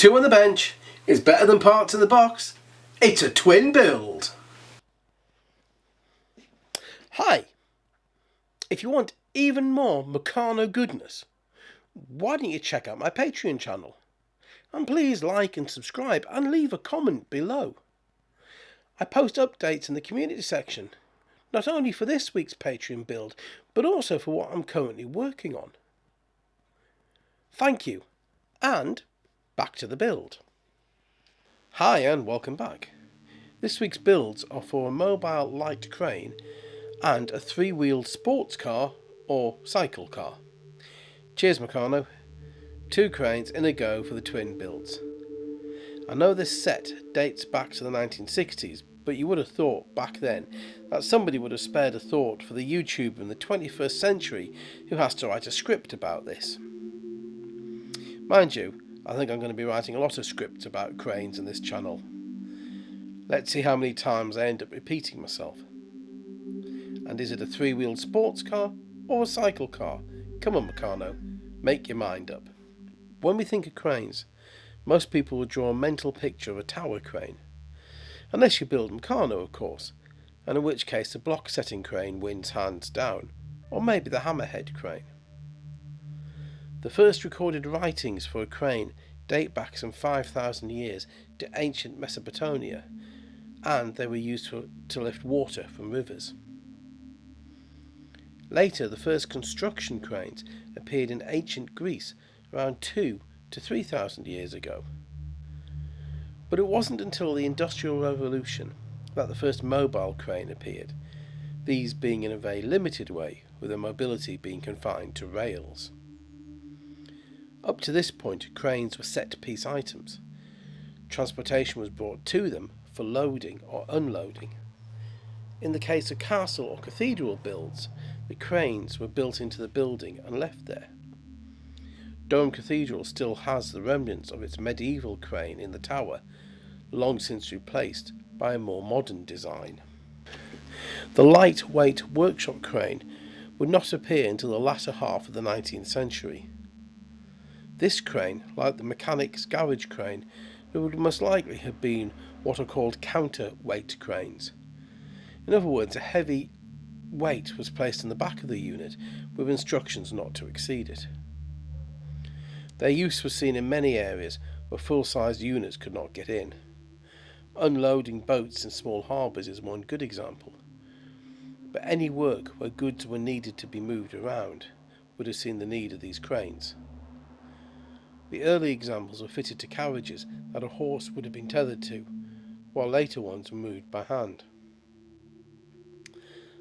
Two on the bench is better than parts in the box. It's a twin build. Hi. If you want even more Meccano goodness, why don't you check out my Patreon channel? And please like and subscribe and leave a comment below. I post updates in the community section, not only for this week's Patreon build, but also for what I'm currently working on. Thank you, and back to the build. Hi and welcome back. This week's builds are for a mobile light crane and a three-wheeled sports car or cycle car. Cheers Meccano. 2 cranes in a go for the twin builds. I know this set dates back to the 1960s, but you would have thought back then that somebody would have spared a thought for the YouTuber in the 21st century who has to write a script about this. Mind you, I think I'm going to be writing a lot of scripts about cranes in this channel. Let's see how many times I end up repeating myself. And is it a 3-wheeled sports car or a cycle car? Come on Meccano, make your mind up. When we think of cranes, most people will draw a mental picture of a tower crane. Unless you build Meccano, of course, and in which case the block setting crane wins hands down, or maybe the hammerhead crane. The first recorded writings for a crane date back some 5,000 years to ancient Mesopotamia, and they were used to lift water from rivers. Later, the first construction cranes appeared in ancient Greece around 2,000 to 3,000 years ago. But it wasn't until the Industrial Revolution that the first mobile crane appeared, these being in a very limited way, with their mobility being confined to rails. Up to this point, cranes were set-piece items. Transportation was brought to them for loading or unloading. In the case of castle or cathedral builds, the cranes were built into the building and left there. Durham Cathedral still has the remnants of its medieval crane in the tower, long since replaced by a more modern design. The lightweight workshop crane would not appear until the latter half of the 19th century. This crane, like the mechanic's garage crane, would most likely have been what are called counterweight cranes. In other words, a heavy weight was placed in the back of the unit with instructions not to exceed it. Their use was seen in many areas where full-sized units could not get in. Unloading boats in small harbours is one good example. But any work where goods were needed to be moved around would have seen the need of these cranes. The early examples were fitted to carriages that a horse would have been tethered to, while later ones were moved by hand.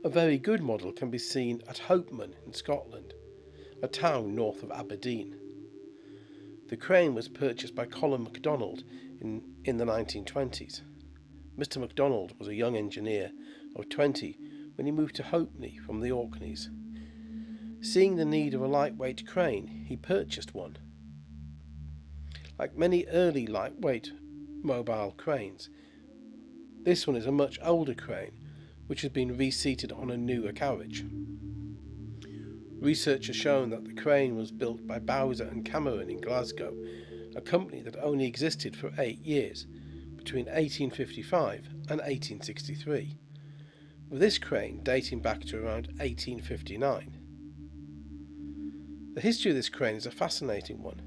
A very good model can be seen at Hopeman in Scotland, a town north of Aberdeen. The crane was purchased by Colin MacDonald in the 1920s. Mr. MacDonald was a young engineer of 20 when he moved to Hopeney from the Orkneys. Seeing the need of a lightweight crane, he purchased one. Like many early lightweight mobile cranes, this one is a much older crane which has been reseated on a newer carriage. Research has shown that the crane was built by Bowser and Cameron in Glasgow, a company that only existed for 8 years, between 1855 and 1863, with this crane dating back to around 1859. The history of this crane is a fascinating one,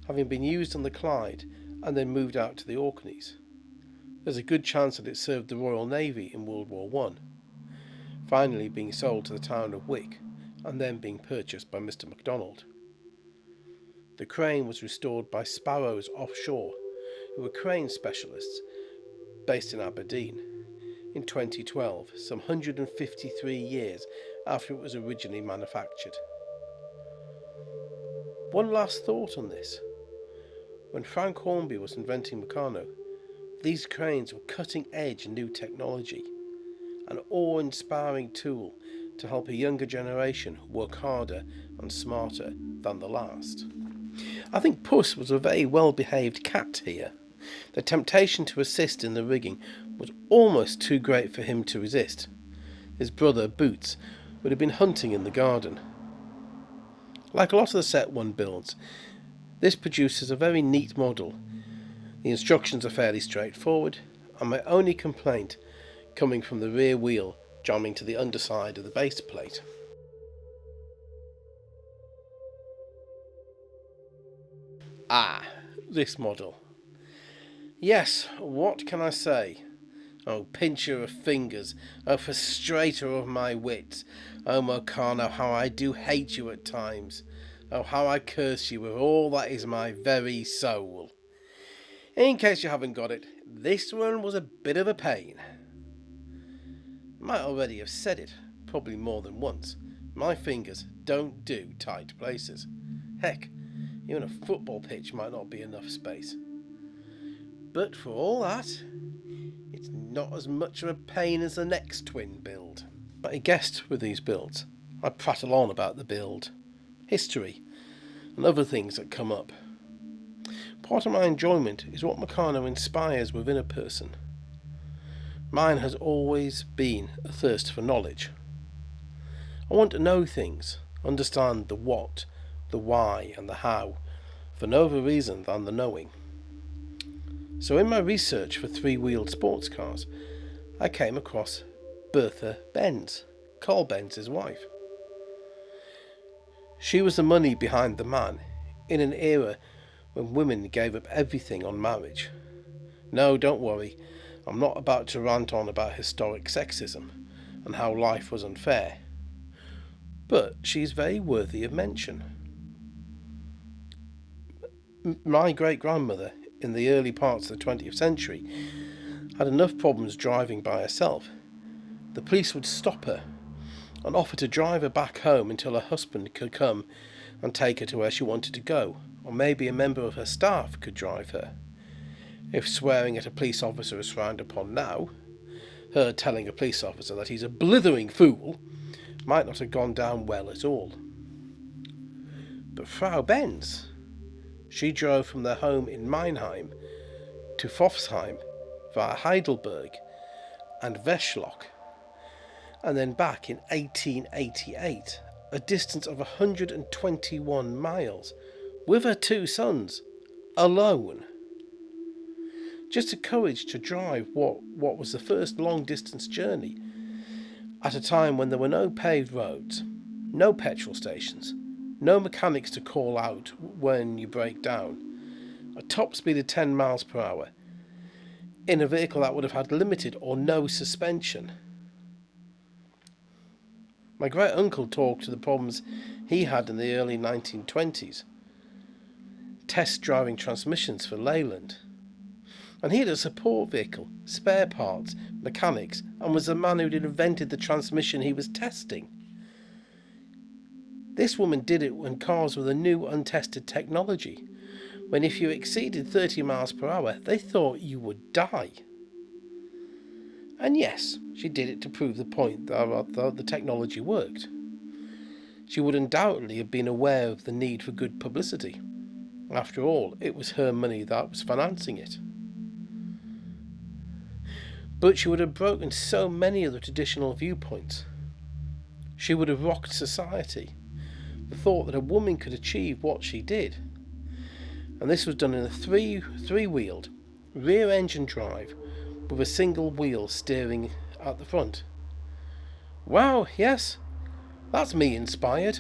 having been used on the Clyde and then moved out to the Orkneys. There's a good chance that it served the Royal Navy in World War I, finally being sold to the town of Wick and then being purchased by Mr. MacDonald. The crane was restored by Sparrows Offshore, who were crane specialists based in Aberdeen, in 2012, some 153 years after it was originally manufactured. One last thought on this. When Frank Hornby was inventing Meccano, these cranes were cutting-edge new technology, an awe-inspiring tool to help a younger generation work harder and smarter than the last. I think Puss was a very well-behaved cat here. The temptation to assist in the rigging was almost too great for him to resist. His brother, Boots, would have been hunting in the garden. Like a lot of the set one builds, This produces a very neat model. The instructions are fairly straightforward, and my only complaint coming from the rear wheel jamming to the underside of the base plate. Ah, this model. Yes, what can I say? Oh, pincher of fingers, oh, frustrator of my wits, oh, Meccano, how I do hate you at times, oh, how I curse you with all that is my very soul. In case you haven't got it, this one was a bit of a pain. Might already have said it, probably more than once. My fingers don't do tight places. Heck, even a football pitch might not be enough space. But for all that, it's not as much of a pain as the next twin build. But I guessed with these builds, I prattle on about the build, history, and other things that come up. Part of my enjoyment is what Meccano inspires within a person. Mine has always been a thirst for knowledge. I want to know things, understand the what, the why, and the how, for no other reason than the knowing. So in my research for three-wheeled sports cars, I came across Bertha Benz, Carl Benz's wife. She was the money behind the man in an era when women gave up everything on marriage. No, don't worry, I'm not about to rant on about historic sexism and how life was unfair, but she's very worthy of mention. My great-grandmother, in the early parts of the 20th century, had enough problems driving by herself. The police would stop her and offer to drive her back home until her husband could come and take her to where she wanted to go, or maybe a member of her staff could drive her. If swearing at a police officer is frowned upon now, her telling a police officer that he's a blithering fool might not have gone down well at all. But Frau Benz, she drove from their home in Meinheim to Pforzheim via Heidelberg and Weschlock, and then back in 1888, a distance of 121 miles, with her two sons, alone. Just the courage to drive what was the first long-distance journey, at a time when there were no paved roads, no petrol stations, no mechanics to call out when you break down, a top speed of 10 miles per hour, in a vehicle that would have had limited or no suspension. My great-uncle talked to the problems he had in the early 1920s, test driving transmissions for Leyland. And he had a support vehicle, spare parts, mechanics, and was the man who'd invented the transmission he was testing. This woman did it when cars were the new untested technology, when if you exceeded 30 miles per hour, they thought you would die. And yes, she did it to prove the point that the technology worked. She would undoubtedly have been aware of the need for good publicity. After all, it was her money that was financing it. But she would have broken so many of the traditional viewpoints. She would have rocked society. The thought that a woman could achieve what she did. And this was done in a three-wheeled, rear-engine drive with a single wheel steering at the front. Wow, yes, that's me inspired.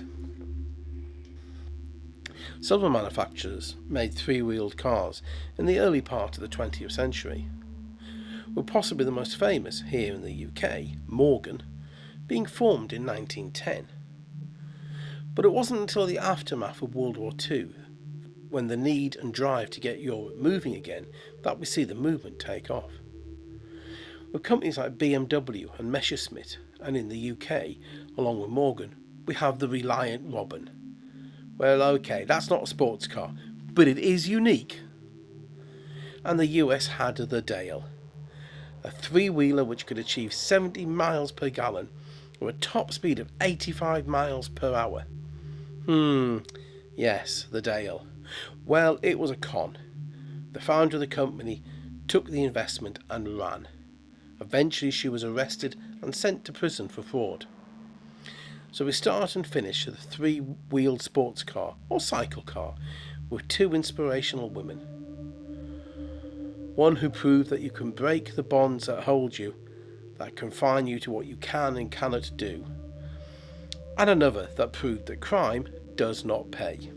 Some manufacturers made three-wheeled cars in the early part of the 20th century, with possibly the most famous here in the UK, Morgan, being formed in 1910. But it wasn't until the aftermath of World War II, when the need and drive to get Europe moving again, that we see the movement take off. With companies like BMW and Messerschmitt, and in the UK, along with Morgan, we have the Reliant Robin. Well, okay, that's not a sports car, but it is unique. And the US had the Dale, a three-wheeler which could achieve 70 miles per gallon with a top speed of 85 miles per hour. Yes, the Dale. Well, it was a con. The founder of the company took the investment and ran. Eventually she was arrested and sent to prison for fraud. So we start and finish with a three-wheeled sports car, or cycle car, were two inspirational women. One who proved that you can break the bonds that hold you, that confine you to what you can and cannot do, and another that proved that crime does not pay.